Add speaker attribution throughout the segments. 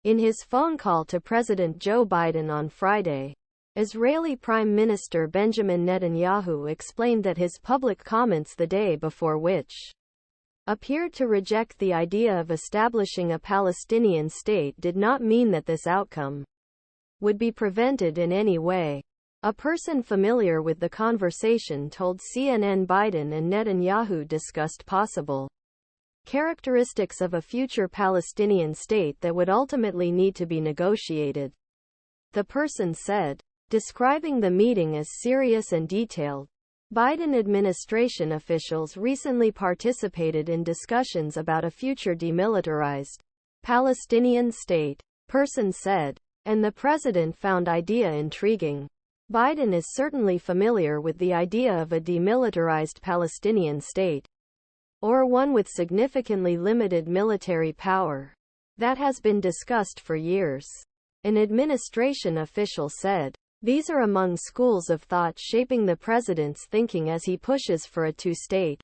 Speaker 1: In his phone call to President Joe Biden on Friday, Israeli Prime Minister Benjamin Netanyahu explained that his public comments the day before, which appeared to reject the idea of establishing a Palestinian state, did not mean that this outcome would be prevented in any way. A person familiar with the conversation told CNN Biden and Netanyahu discussed possible characteristics of a future Palestinian state that would ultimately need to be negotiated. The person said, describing the meeting as serious and detailed. Biden administration officials recently participated in discussions about a future demilitarized Palestinian state, person said, and the president found idea intriguing. Biden is certainly familiar with the idea of a demilitarized Palestinian state, or one with significantly limited military power. That has been discussed for years. An administration official said, these are among schools of thought shaping the president's thinking as he pushes for a two-state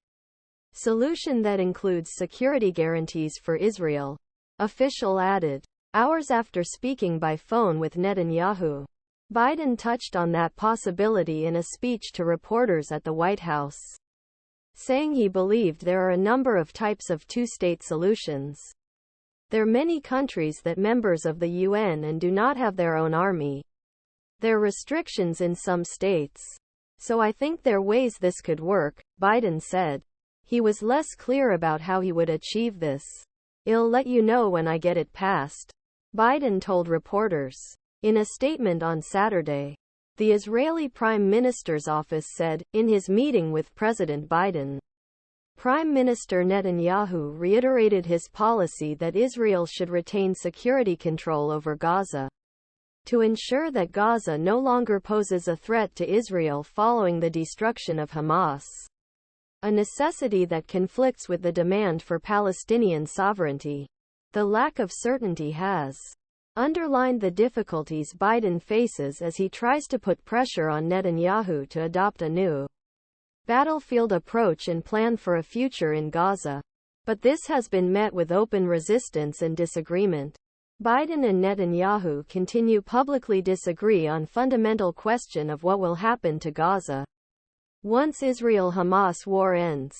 Speaker 1: solution that includes security guarantees for Israel. Official added. Hours after speaking by phone with Netanyahu, Biden touched on that possibility in a speech to reporters at the White House, saying he believed there are a number of types of two-state solutions. There are many countries that members of the UN and do not have their own army. There are restrictions in some states. So I think there are ways this could work, Biden said. He was less clear about how he would achieve this. I'll let you know when I get it passed, Biden told reporters. In a statement on Saturday, the Israeli Prime Minister's office said, in his meeting with President Biden, Prime Minister Netanyahu reiterated his policy that Israel should retain security control over Gaza, to ensure that Gaza no longer poses a threat to Israel following the destruction of Hamas, a necessity that conflicts with the demand for Palestinian sovereignty. The lack of certainty has underlined the difficulties Biden faces as he tries to put pressure on Netanyahu to adopt a new battlefield approach and plan for a future in Gaza. But this has been met with open resistance and disagreement. Biden and Netanyahu continue publicly disagree on fundamental question of what will happen to Gaza once Israel-Hamas war ends.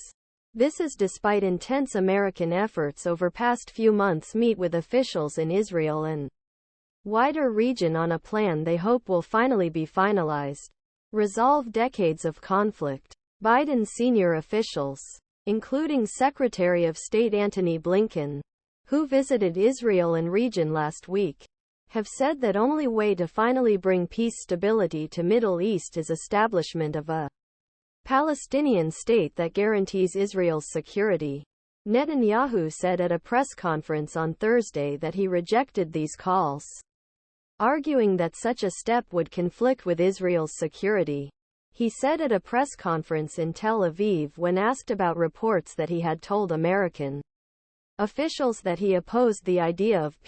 Speaker 1: This is despite intense American efforts over past few months meet with officials in Israel and wider region on a plan they hope will finally be finalized, resolve decades of conflict. Biden's senior officials, including Secretary of State Antony Blinken, who visited Israel and region last week, have said that only way to finally bring peace stability to Middle East is establishment of a Palestinian state that guarantees Israel's security. Netanyahu said at a press conference on Thursday that he rejected these calls, arguing that such a step would conflict with Israel's security. He said at a press conference in Tel Aviv when asked about reports that he had told American officials that he opposed the idea of